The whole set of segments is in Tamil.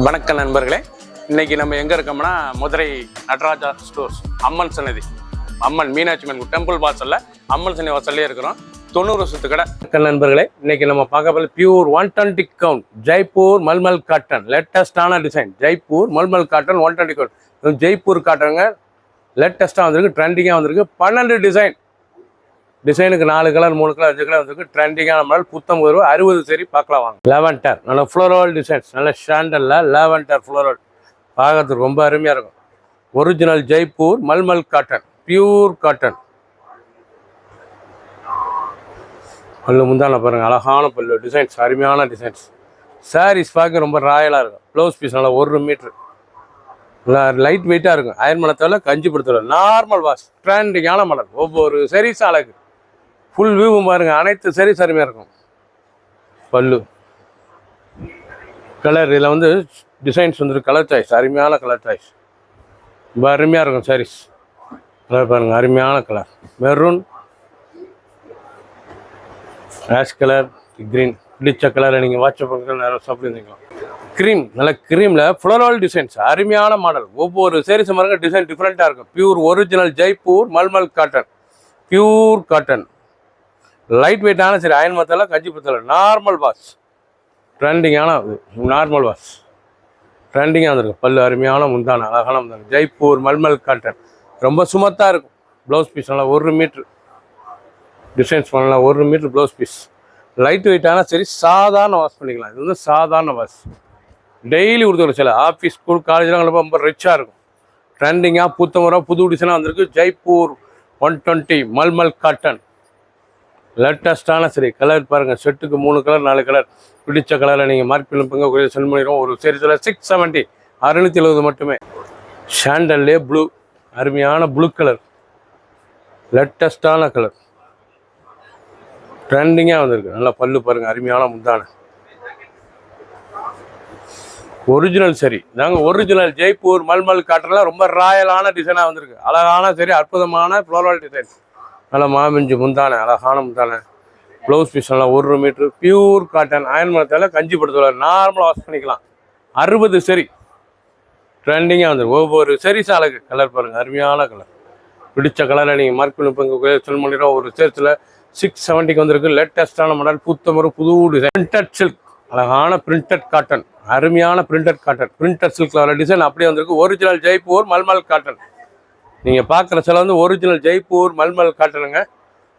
வணக்கம் நண்பர்களே, இன்னைக்கு நம்ம எங்க இருக்கோம்னா மதுரை நடராஜா ஸ்டோர்ஸ் அம்மன் சன்னதி, அம்மன் மீனாட்சி அம்மன் டெம்பிள் வாசல்ல அம்மன் சன்னதி வாசல்லே இருக்கிறோம். 90 வருஷத்து கடை. நண்பர்களே, இன்னைக்கு நம்ம பார்க்க போல pure 120 count Jaipur mulmul cotton, லேட்டஸ்டான design. Jaipur mulmul cotton 120 count. Jaipur காட்டனுங்க, லேட்டஸ்டாக வந்திருக்கு, ட்ரெண்டிங்காக வந்திருக்கு. 12 டிசைனுக்கு 4 கலர் 3 கலர் 5 கலர் வந்திருக்கு. ட்ரெண்டிங்கான மாடல், புத்தம் 60 சரி பார்க்கலாம் வாங்க. லெவன்டர் நல்ல ஃப்ளோரல் டிசைன்ஸ், நல்ல ஸ்டாண்டர்டில் லெவன்டர் ஃப்ளோரல் பார்க்கறதுக்கு ரொம்ப அருமையாக இருக்கும். Original Jaipur mulmul cotton, pure cotton. பல்லு முந்தான பாருங்கள், அழகான பல்லு டிசைன்ஸ், அருமையான டிசைன்ஸ். சாரீஸ் பார்க்க ரொம்ப ராயலாக இருக்கும். ப்ளவுஸ் பீஸ் நல்லா 1 மீட்ரு, லைட் வெயிட்டாக இருக்கும். அயன் மனத்தால் கஞ்சி படுத்தல, நார்மல் வாஷ், ட்ரெண்டிங்கான மாடல். ஒவ்வொரு சரிஸ் அழகு, ஃபுல் வியூவும் பாருங்கள், அனைத்து சரிஸ் அருமையாக இருக்கும். பல்லு கலர், இதில் வந்து டிசைன்ஸ் வந்துருக்கு, கலர் சாய்ஸ், அருமையான கலர் சாய்ஸ், ரொம்ப அருமையாக இருக்கும். சாரீஸ் கலர் பாருங்கள், அருமையான colour. Maroon, ash colour, green, பிடிச்ச கலரை நீங்கள் வாட்ஸ்அப் பண்ணுறது நேரம் சாப்பிட்டுருந்தீங்களா. க்ரீம், நல்ல க்ரீமில் ஃப்ளோரல் டிசைன்ஸ், அருமையான மாடல். ஒவ்வொரு சேரீஸ் பாருங்க டிசைன் டிஃப்ரெண்ட்டாக இருக்கும். Pure original Jaipur mulmul cotton, pure cotton, light வெயிட்டான சரி. அயன் மத்தால கஞ்சி பத்தல, நார்மல் வாஷ், ட்ரெண்டிங்கான நார்மல் வாஷ், ட்ரெண்டிங்காக வந்துருக்கு. பல்லு அருமையான முந்தான, அழகான முந்தான. ஜெய்ப்பூர் மல்மல் காட்டன் ரொம்ப சுமத்தாக இருக்கும். ப்ளவுஸ் பீஸ் நல்லா 1 மீட்ரு டிசைன்ஸ் பண்ணலாம். 1 மீட்ரு ப்ளவுஸ் பீஸ், லைட் வெயிட்டான சரி. சாதாரண வாஷ் பண்ணிக்கலாம். இது வந்து சாதாரண வாஷ், டெய்லி கொடுத்துருவோம். சில ஆஃபீஸ், ஸ்கூல், காலேஜ்லாம் ரொம்ப ரிச்சாக இருக்கும். ட்ரெண்டிங்காக புது டிசைனாக வந்திருக்கு. ஜெய்ப்பூர் 120 மல்மல் காட்டன், லேட்டஸ்டான சரி. கலர் பாருங்கள், செட்டுக்கு 3 கலர் 4 கலர். பிடிச்ச கலரை நீங்கள் மார்க் பண்ணிப்பீங்க, சென்ட் பண்ணிடுவோம். ஒரு சரி சில 670, 670 மட்டுமே. ஷாண்டல்லே ப்ளூ, அருமையான ப்ளூ கலர், லேட்டஸ்டான கலர், ட்ரெண்டிங்காக வந்திருக்கு. நல்லா பல்லு பாருங்கள், அருமையான முந்தான. ஒரிஜினல் சரி நாங்கள் ஒரிஜினல் ஜெய்ப்பூர் மல்மல் காட்டன்லாம் ரொம்ப ராயலான டிசைனாக வந்திருக்கு. அழகான சரி, அற்புதமான ஃப்ளோரல் டிசைன். நல்லா மாமிஞ்சு முந்தான, அழகான முந்தான. ப்ளவுஸ் பீஸ் நல்லா 1 மீட்ரு, பியூர் காட்டன். அயன் மரத்தால் கஞ்சி படுத்தல, நார்மலாக வாஷ் பண்ணிக்கலாம். 60 சரி, ட்ரெண்டிங்காக வந்துருக்கு. ஒவ்வொரு சரிஸ் அழகு. கலர் பாருங்கள், அருமையான கலர். பிடிச்ச கலரை நீங்கள் மார்க் பண்ணிப்போங்க, செல் பண்ணிடுறோம். ஒரு சேர்த்தில் 670 வந்திருக்கு. லேட்டஸ்டான மாடல், புது டிசைன். பிரிண்டட் சில்க், அழகான பிரிண்டட் காட்டன், அருமையான printed cotton. Printed silk design அப்படியே வந்திருக்கு. Original Jaipur mulmul cotton. நீங்கள் பார்க்குற சில வந்து ஒரிஜினல் ஜெய்ப்பூர் மல்மல் காட்டனுங்க.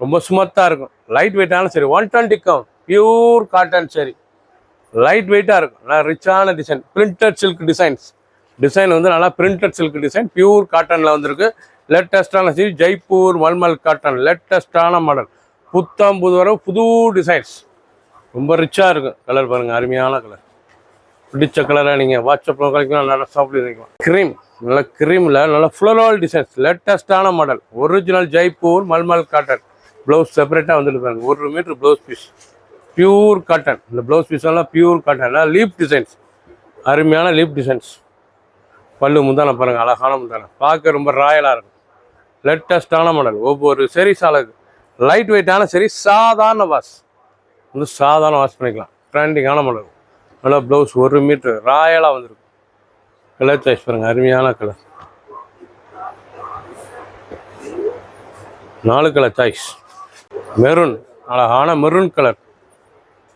ரொம்ப சுமத்தாக இருக்கும், லைட் வெயிட்டான சரி. 120 கவுண்ட், பியூர் காட்டன் சரி, லைட் வெயிட்டாக இருக்கும். நல்லா ரிச்சான டிசைன். பிரிண்டட் சில்க் டிசைன் வந்து நல்லா பிரிண்டட் சில்க் டிசைன், பியூர் காட்டனில் வந்திருக்கு. லேட்டஸ்டான சரி, ஜெய்ப்பூர் மல்மல் காட்டன், லேட்டஸ்டான மாடல். புது டிசைன்ஸ், ரொம்ப ரிச்சாக இருக்கும். கலர் பாருங்கள், அருமையான கலர். பிடிச்ச கலரை நீங்கள் வாட்ஸ்அப்பில் கழிக்கலாம், நல்லா சாப்பிட்டுக்கலாம். க்ரீம், நல்ல க்ரீமில் நல்ல ஃப்ளோரல் டிசைன்ஸ், லேட்டஸ்டான model. Original Jaipur mulmul cotton. Blouse செப்பரேட்டாக வந்துட்டு பாருங்க, 1 metre blouse piece, pure cotton. இந்த ப்ளவுஸ் பீஸ் எல்லாம் பியூர் காட்டன், லீப் டிசைன்ஸ், அருமையான லீப் டிசைன்ஸ். பல்லு முந்தான பாருங்கள், அழகான முந்தான, பார்க்க ரொம்ப ராயலாக இருக்கும். லேட்டஸ்டான மாடல். ஒவ்வொரு சரிஸ் அழகு, லைட் வெயிட்டான சரி. சாதாரண வாஷ் வந்து சாதாரண வாஷ் பண்ணிக்கலாம். ட்ரெண்டிங்கான மாடல். நல்லா ப்ளவுஸ் 1 மீட்ரு ராயலாக வந்துருக்கு. கலர் சாய்ஸ் பாருங்கள், அருமையான கலர். 4 colour choice. மெரூன், அழகான மெரூன் கலர்,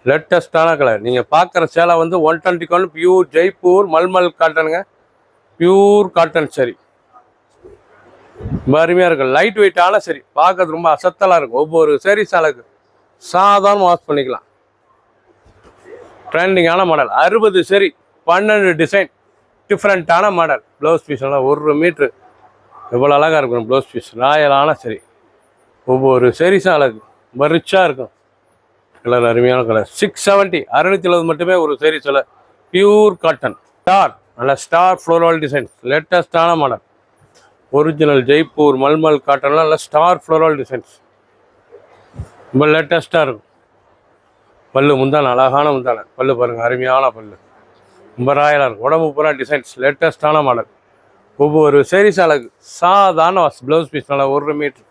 லேட்டஸ்டான கலர். நீங்கள் பார்க்குற சேலை வந்து 120 கவுண்ட், பியூர் ஜெய்ப்பூர் மல்மல் காட்டனுங்க, பியூர் காட்டன் சரி. ரொம்ப அருமையாக இருக்கும், லைட் வெயிட்டான சரி, பார்க்கறது ரொம்ப அசத்தலாக இருக்கும். ஒவ்வொரு சரி அழகு, சாதாரண வாஷ் பண்ணிக்கலாம். ட்ரெண்டிங்கான மாடல். 60 சரி, 12 டிசைன், டிஃப்ரெண்ட்டான மாடல். ப்ளவுஸ் பீஸ் எல்லாம் 1 மீட்ரு, எவ்வளோ அழகாக இருக்கும் ப்ளவுஸ் பீஸ். ராயலான சரி, ஒவ்வொரு சரிஸும் அழகு, ரொம்ப ரிச்சாக இருக்கும். கலர் அருமையான கலர். 670, 670 மட்டுமே ஒரு சரி சில. பியூர் காட்டன், ஸ்டார், நல்ல ஸ்டார் ஃப்ளோரல் டிசைன், லேட்டஸ்டான மாடல். ஒரிஜினல் ஜெய்ப்பூர் மல்மல் காட்டன்லாம் நல்ல ஸ்டார் ஃப்ளோரல் டிசைன்ஸ், ரொம்ப லேட்டஸ்ட்டாக இருக்கும். பல்லு முந்தான, அழகான முந்தான. பல்லு பாருங்கள், அருமையான பல்லு, ரொம்ப ராயலாக இருக்கும். உடம்பு பூரா டிசைன்ஸ், லேட்டஸ்டான மாடல். ஒவ்வொரு சரிஸ் அழகு, சாதாரண வாஷ். ப்ளவுஸ் பீஸ் நல்லா 1 மீட்ரு,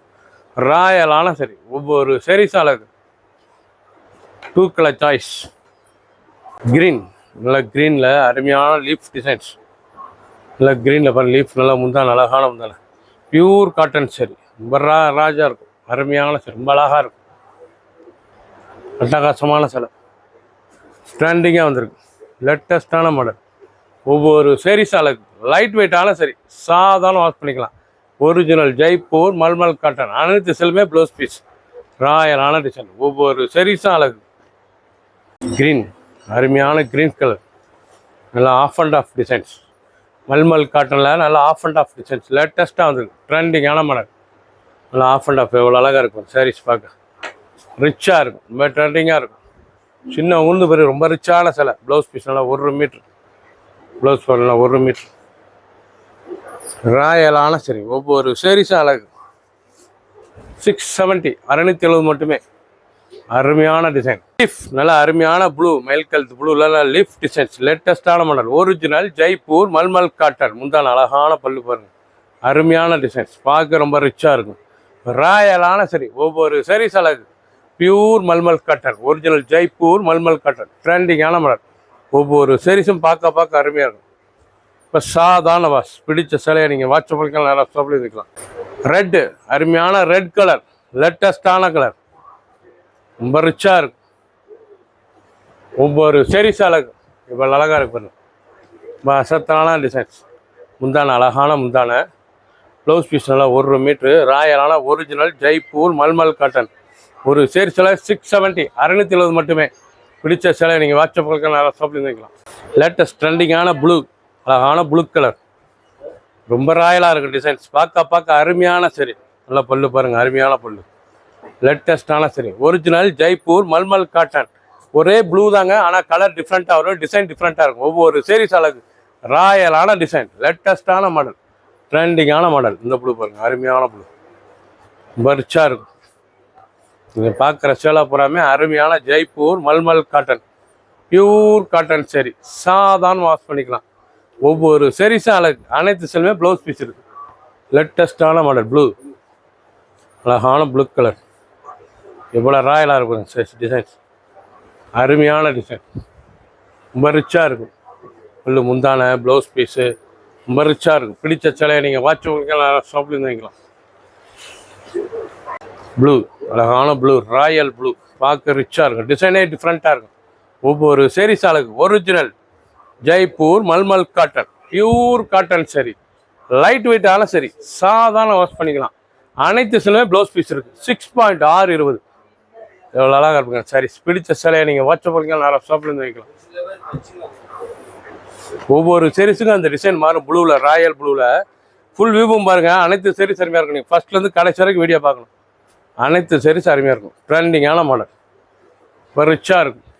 ராயலான சரி. ஒவ்வொரு சரிஸ் அழகு. 2 கலர் சாய்ஸ். கிரீன், நல்லா க்ரீனில் அருமையான லீஃப் டிசைன்ஸ். நல்லா க்ரீனில் பாருங்கள், லீஃப் நல்லா முந்தான அழகான முந்தான பியூர் காட்டன் சரி. ரொம்ப ராஜா இருக்கும், அருமையான சரி, ரொம்ப அழகாக இருக்கும், அட்டகாசமான சிலை. ஸ்டாண்டிங்காக வந்திருக்கு, லேட்டஸ்டான மாடல். ஒவ்வொரு சேரீஸ் அழகு, லைட் வெயிட்டான சரி, சாதாரண வாஷ் பண்ணிக்கலாம். Original Jaipur mulmul cotton. அனைத்து செல்லுமே ப்ளவுஸ் பீஸ், ராயலான டிசைன். ஒவ்வொரு சேரீஸும் அழகு. க்ரீன், அருமையான க்ரீன் கலர், நல்லா half and half designs. Mulmul காட்டனில் நல்லா ஆஃப் அண்ட் ஆஃப் டிசைன்ஸ், லேட்டஸ்ட்டாக வந்திருக்கு, ட்ரெண்டிங்கான மாடல். நல்லா ஆஃப் அண்ட் ஆஃப் எவ்வளோ அழகாக இருக்கும் சாரீஸ், பார்க்க ரிச்சாக இருக்கும், ரொம்ப ட்ரெண்டிங்காக இருக்கும். சின்ன உளுந்து பெரிய ரொம்ப ரிச்சான சிலை. ப்ளவுஸ் பீஸ் நல்லா 1 மீட்ரு, ப்ளவுஸ் பண்ணலாம் 1 மீட்ரு, ராயலான சரி. ஒவ்வொரு சேரீஸும் அழகு. 670, 670 மட்டுமே. அருமையான டிசைன். லீஃப் நல்லா அருமையான ப்ளூ, மயில் கழுத்து ப்ளூல லீஃப் டிசைன்ஸ், லேட்டஸ்டான model. Original Jaipur mulmul cotton. முந்தான அழகான பல்லு பாருங்க, அருமையான டிசைன்ஸ், பார்க்க ரொம்ப ரிச்சாக இருக்கும், ராயலான சரி. ஒவ்வொரு சேரீஸ் அழகு. Pure mulmul cotton, original Jaipur mulmul cotton, ட்ரெண்டிங்கான மாடல். ஒவ்வொரு சேரீஸும் பார்க்க அருமையாக இருக்கும். இப்போ சாதாரண வாஷ், பிடிச்ச சிலையை நீங்கள் வாட்ச் பண்ணிக்கலாம், நல்லா ஸ்டாப்பில் இருக்கலாம். ரெட்டு, அருமையான ரெட் கலர், லேட்டஸ்டான கலர், ரொம்ப ரிச்சாக இருக்கும். ஒவ்வொரு சேரீஸ் அழகு, இப்போ அழகாக இருக்கு பாருங்க, ரொம்ப அசத்தான டிசைன்ஸ். முந்தான அழகான முந்தான, ப்ளவுஸ் பீஸ் நல்லா 1 மீட்ரு, ராயலான ஒரிஜினல் ஜெய்ப்பூர் மல்மல் காட்டன். ஒரு சேரீ சிலை 670, 670 மட்டுமே. பிடிச்ச சிலை நீங்கள் வாட்ஸ்அப் பண்ணிக்கலாம், நல்லா ஸ்டாப்பில் இருந்துக்கலாம். லேட்டஸ்ட் ட்ரெண்டிங்கான ப்ளூ, அழகான ப்ளூ கலர், ரொம்ப ராயலாக இருக்கும் டிசைன்ஸ், பார்க்க அருமையான சரி. நல்லா பல்லு பாருங்கள், அருமையான பல்லு, லேட்டஸ்டான சரி. Original Jaipur mulmul cotton. ஒரே ப்ளூ தாங்க, ஆனால் கலர் டிஃப்ரெண்ட்டாக வரும், டிசைன் டிஃப்ரெண்ட்டாக இருக்கும். ஒவ்வொரு சேரீஸ் அழகு, ராயலான டிசைன், லேட்டஸ்டான மாடல், ட்ரெண்டிங்கான மாடல். இந்த ப்ளூ பாருங்கள், அருமையான ப்ளூ, ரொம்ப ரிச்சாக இருக்கும். நீங்கள் பார்க்குற சேலை பூராமே அருமையான Jaipur mulmul cotton, pure cotton சரி, சாதாரண வாஷ் பண்ணிக்கலாம். ஒவ்வொரு சேரீஸும் அழகு, அனைத்து செல்லுமே ப்ளவுஸ் பீஸ் இருக்குது. லேட்டஸ்டான மாடல் ப்ளூ, அழகான ப்ளூ கலர், எவ்வளோ ராயலாக இருக்கும் டிசைன்ஸ், அருமையான டிசைன், ரொம்ப ரிச்சாக இருக்கும். ஃபுல்லு முந்தான ப்ளவுஸ் பீஸு, ரொம்ப ரிச்சாக இருக்கும். பிடிச்ச சிலையை நீங்கள் வாட்ச் பண்ணிக்கலாம், ஷாப்லேருந்து வாங்கிக்கலாம். ப்ளூ, அழகான ப்ளூ, ராயல் ப்ளூ, பார்க்க ரிச்சாக இருக்கும், டிசைனே டிஃப்ரெண்ட்டாக இருக்கும். ஒவ்வொரு சேரீஸ் அழகு. Original Jaipur mulmul cotton, pure cotton சரி, லைட் வெயிட்டான சரி, சாதாரண வாஷ் பண்ணிக்கலாம். அனைத்து சிலையுமே ப்ளவுஸ் பீஸ் இருக்குது. 6.620, எவ்வளோ அழகாக இருக்குங்க சாரீஸ். பிடிச்ச சிலையை நீங்கள் வாட்ஸ்அப் பண்ணிக்கலாம், நிறைய ஷாப்லேருந்து வைக்கலாம். ஒவ்வொரு சேரீஸுக்கும் அந்த டிசைன் மாறும். ப்ளூவில், ராயல் ப்ளூவில் ஃபுல் வியூவும் பாருங்கள். அனைத்து சேரீஸ் அருமையாக இருக்கும். நீங்கள் ஃபஸ்ட்லேருந்து கடைசி வரைக்கும் வீடியோ பார்க்கணும். அனைத்து சேரீஸ் அருமையாக இருக்கும், ட்ரெண்டிங்கான மாடல், ரொம்ப ரிச்சாக இருக்கும்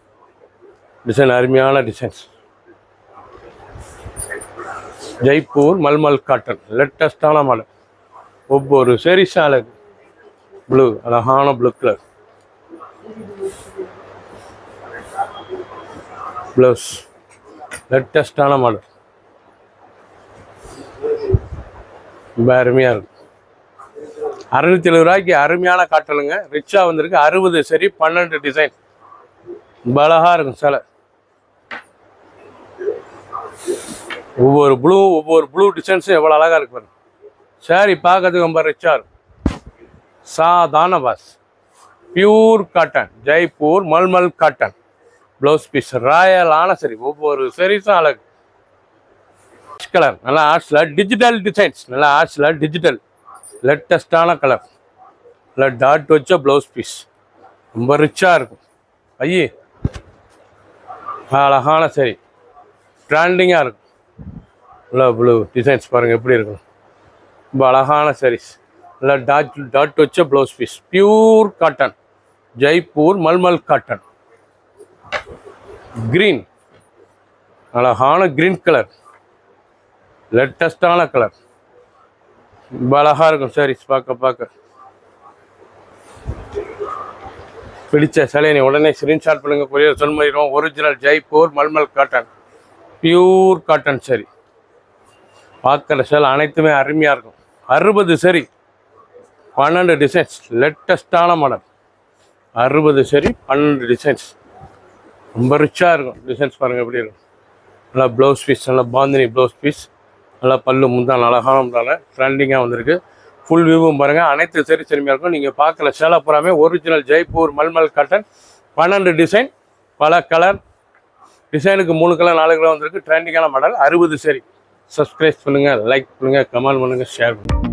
டிசைன், அருமையான டிசைன்ஸ். ஜெய்ப்பூர் மல்மல் காட்டன், லேட்டஸ்டான மாடல். ஒவ்வொரு சேரீஸும் அழகு. ப்ளூ, அழகான ப்ளூ கலர் ப்ளவுஸ், லேட்டஸ்டான மாடல், ரொம்ப அருமையாக இருக்கும். 670 ரூபாய்க்கு அருமையான காட்டலுங்க, ரிச்சாக வந்திருக்கு. 60 சரி, 12 டிசைன், ரொம்ப அழகாக இருக்கும் சிலை. ஒவ்வொரு ப்ளூ டிசைன்ஸும் எவ்வளோ அழகாக இருக்கு பாருங்க. சாரி பார்க்கறதுக்கு ரொம்ப ரிச்சாக இருக்கும். சாதாரண wash, pure cotton, Jaipur mulmul cotton, blouse piece, ராயலான சரி. ஒவ்வொரு சரிஸும் அழகு. கலர் நல்லா ஆர்ட்ஸில் டிஜிட்டல் டிசைன்ஸ், நல்லா ஆர்ட்ஸில் டிஜிட்டல், லேட்டஸ்டான கலர், நல்லா டாட் வச்ச ப்ளவுஸ் பீஸ், ரொம்ப ரிச்சாக இருக்கும். ஐயே அழகான சரி, ட்ரெண்டிங்காக இருக்கும். நல்லா ப்ளூ டிசைன்ஸ் பாருங்கள் எப்படி இருக்கும், ரொம்ப அழகான சாரீஸ். நல்லா டாட் வச்ச blouse piece, pure cotton, Jaipur mulmul cotton. Green, அழகான க்ரீன் கலர், லேட்டஸ்டான கலர், ரொம்ப அழகாக இருக்கும் சாரீஸ் பார்க்க. பிடிச்ச சிலையை உடனே ஸ்க்ரீன்ஷாட் பண்ணுங்கள், கொரியர் சொல் பண்ணிடுவோம். Original Jaipur mulmul cotton, pure cotton சரி. பார்க்குற சேலை அனைத்துமே அருமையாக இருக்கும். 60 சரி, 12 டிசைன்ஸ், லேட்டஸ்டான மாடல். 60 சரி, 12 டிசைன்ஸ், ரொம்ப ரிச்சாக இருக்கும் டிசைன்ஸ் பாருங்கள் எப்படி இருக்கும். நல்லா ப்ளவுஸ் பீஸ், நல்லா பாந்தினி ப்ளவுஸ் பீஸ், நல்லா பல்லு முந்தான அழகான முந்தான ட்ரெண்டிங்காக வந்திருக்கு. ஃபுல் வியூவும் பாருங்கள். அனைத்து சரி சரிமையாக இருக்கும். நீங்கள் பார்க்கல சேலை பூராமே original Jaipur mulmul cotton. 12 design, பல கலர். டிசைனுக்கு 3 கலர் 4 கலர் வந்திருக்கு. ட்ரெண்டிங்கான மாடல். 60 சரி. சப்ஸ்கிரைப் பண்ணுங்கள், லைக் பண்ணுங்கள், கமெண்ட் பண்ணுங்கள், ஷேர் பண்ணுங்கள்.